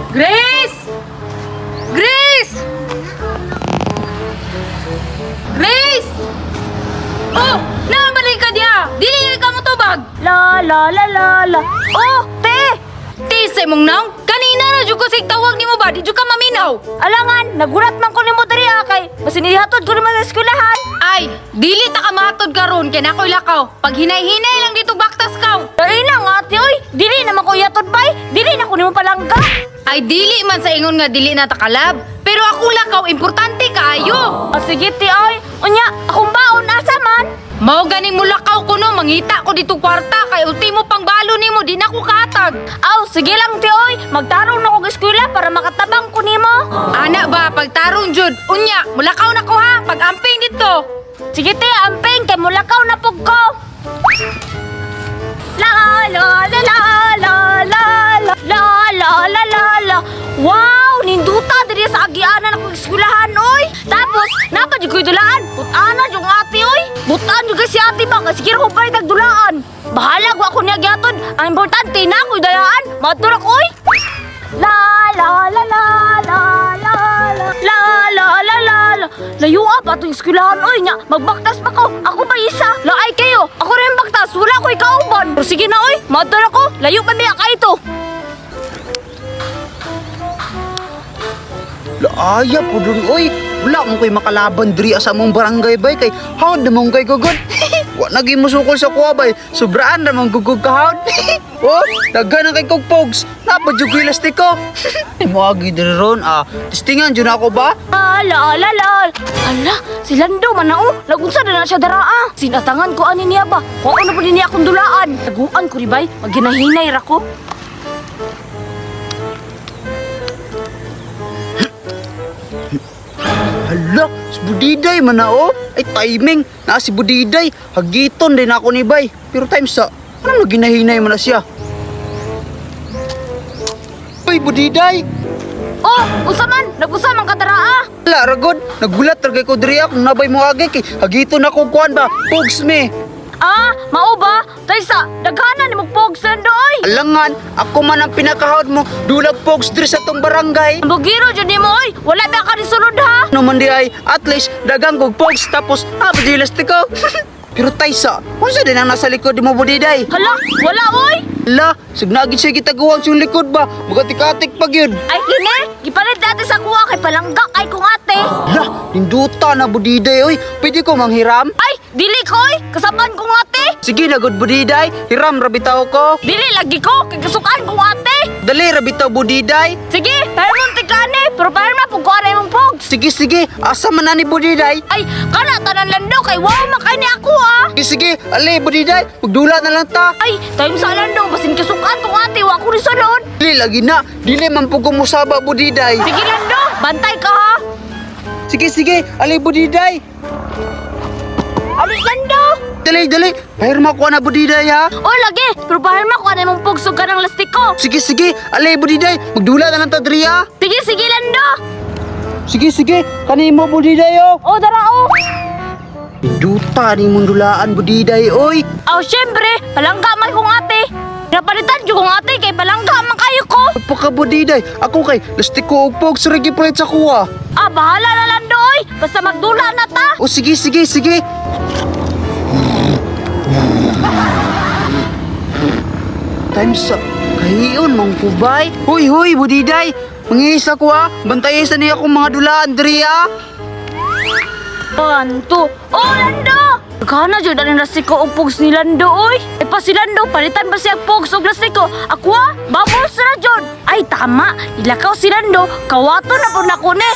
Grace! Grace! Grace! Oh, nabalik ka diya. Dili ka mo tubag. La la la la la. Oh, te! Tise mong naong. Kanina na jud ko sig tawag nimo ba? Di jud ka maminaw. Alangan, nagulat man ko nimo diri kay basin ihatod ko naman sa eskwelahan. Ay, dili ta ka matod karon kay nakoy lakaw. Pag hinay-hinay lang dito baktas ka. Dali na nga ate oy, dili na man ko ihatod bay. Dili na ko nimo palangga. Ay dili man sa ingon nga dili na takalab. Pero ako lakaw importante kaayo. Sige ti oy. Unya, akong baon asa man? Mao ganing mulakaw ko no, mangita ko dito kwarta kay ultimo pang balo nimo di na ko kahatag. Aw, sige lang ti oy. Magtarong na ko sa eskwela para makatabang ko nimo. Ana ba pagtarong jud. Unya, mulakaw na ko ha pag amping dito. Sige ti, amping kay mulakaw na pug ko. La la la la la la la la la la la la. Wow, ninduta diri sa agianan ako eskwelahan oy. Tapos napa jud koy dulaan. Putana jud ate oy. Butan jud si ate ba kasi kira ko pa dulaan. Bahala ko ako niya gyatod. Ang importante na koy dalaan. Matur ako oy. La la la la la la la la la la la la. Layo pa atong eskwelahan oy nya. Magbaktas pa ko. Ako ba isa? Laay kayo. Ako rin baktas. Wala ko'y kauban. Pero sige na oy. Matur ako. Layo pa biya ka ito. Laaya po dun, oy. Wala mo ko'y makalaban diri sa mong barangay bay kay hawd na mong kay gugod. Wa naging musukol sa kuha bay. Sobraan na mong gugod ka hawd. Oh, daghan na kay kog pogs. Napadyo ko'y lastiko. Muagi diri ron, testingan dyan ako ba? La la la. Ala, si Lando man na lagunsa na siya daraa. Sinatangan ko ani niya ba? Kung ano pa din niya akong dulaan. Taguan ko ri bay. Maginahinay ra ko. Hala, si Budiday man na Ay timing, na si Budiday. Hagiton din ako ni bay. Pero times sa, ano ginahinay man na siya? Ay, Budiday! Oh, usaman, nagusa man ka daraa. Wala, ragod. Nagulat ragay ko diri kung nabay mo agay kay hagiton ako kuan ba? Pogs me. Mao ba? Taysa, daghanan ni mong pogs Lando oy. Alangan, ako man ang pinakahawd mo. Dulag pogs diri sa tong barangay. Bugiro jud nimo oy. Wala ba ka ni sulod ha? Naman di ay, at least dagang kog pogs tapos abdilas ko. Pero Taysa, unsa din ang nasa likod mo Budiday? Hala, wala oy. Hala, signagid siya gitaguwang sa likod ba? Magati-katik pag yun. Ay kini, gipalit dati sa kuha kay palanggak ay kong ate. Hala, ninduta na Budiday oy. Pwede ko manghiram? Ay, dili ko oy. Kasaban kong ate. Sige na good Budiday, hiram rabitaw ko. Dili lagi ko kay kasukaan kong ate. Dali rabitaw Budiday. Sige, pero mong tikani, pero pero na pug kuha na imong pogs. Sige, asa man na ni Budiday? Ay, kana tanan Lando kay wow makay ni ako Sige, ali Budiday, magdula na lang ta. Ay, time sa Lando, basin kasukaan kong ate, wa ko ni sunod. Dili lagi na, dili man po kumusaba Budiday. Sige Lando, bantay ka ha. Sige, ali Budiday. Alis Lando. Dali, pahirma ko na Budiday ha. O lagi, pero pahirma ko na imong pogs ka ng lastiko. Sige, ali Budiday, magdula na lang ta diri ha. Sige Lando. Sige, kanimo Budiday O dara o. Duta ni mong dulaan Budiday oy. Aw, syempre, palangga man kong ate. Napalitan ko kong ate kay palangga man kayo ko. Pagka Budiday, ako kay lastiko og pogs regi pulit sa kuha. Bahala na Lando oy. Basta magdula na ta. O sige. Time sa kahiyon mong kubay. Hoy Budiday, mangisa ko ha. Bantayin sa niya akong mga dulaan diri ha. Panto. Oh Lando. Kana jud ang lastiko og pogs ni Lando oy. Ay pa si Lando palitan ba siya pogs og lastiko? Ako babos na jud. Ay tama, ilakaw si Lando. Kawato na po nako ni.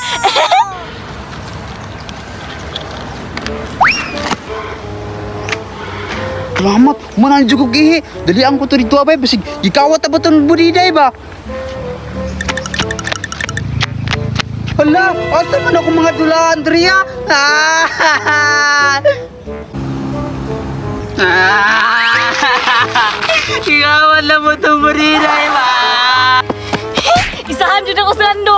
Salamat, manan jud ko gihi. Dali ang ko to dito abay basig gikawat ba ton Budiday ba? Hala, asa man ako mga dulaan diri ha? Ikawan na mo itong Budiday ba? Isahan jud ako si Lando.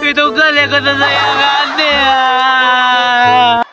Ito galing ko sa sayangan niya.